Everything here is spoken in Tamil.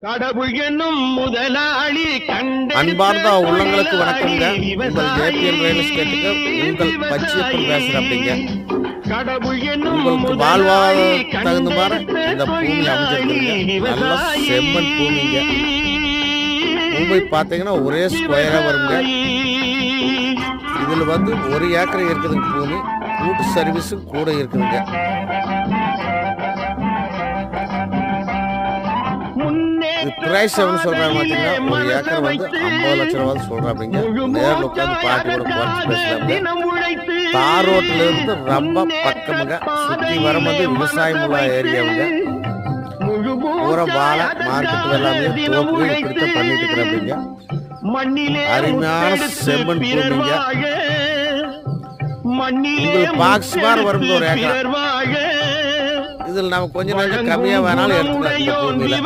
கடவுள் என்னும் முதலாளி அன்பார்ந்த உள்ளங்களுக்கு வணக்கங்க. உங்கள் ஏபிஎல் ரியல் எஸ்டேட்டுக்கு உங்கள் பச்சையப்பன் பேசுகிறேன். அப்படிங்க உங்களுக்கு வாழ்வாதார தகுந்த மாதிரி இந்த பூமி அமைஞ்சிருக்குங்க. நல்ல செம்மண் பூமிங்க. பூமி பார்த்தீங்கன்னா ஒரே ஸ்கொயராக வருங்க. இதில் வந்து 1 ஏக்கர் இருக்குதுங்க. பூமி கூட்டு சர்வீஸும் கூட இருக்குதுங்க. பிரைஸ் எவ்வளோ சொல்கிறாங்க பார்த்தீங்கன்னா 1 ஏக்கர் வந்து 50 லட்சம் ரூபா சொல்கிறேன். அப்படிங்க நேரில் உட்காந்து பாட்டி கூட குறைச்சி பேசுகிறாங்க. தார் ரோட்டில் இருந்து ரொம்ப பக்கமுங்க. சுற்றி வரும்போது விவசாயம் உள்ள ஏரியாவுங்க. பூரா வாழை மார்க்கெட்டு எல்லாமே தோப்பு இப்படித்தான் பண்ணிட்டு இருக்கிறேன். அப்படிங்க அருமையான செம்மண் பூமிங்க. உங்களுக்கு பாக்ஸ் மாதிரி வரும் 1 ஏக்கர். இதில் நம்ம கொஞ்சம் கம்மியாக வேணாலும் எடுத்துக்கலாம். இந்த பூமியில்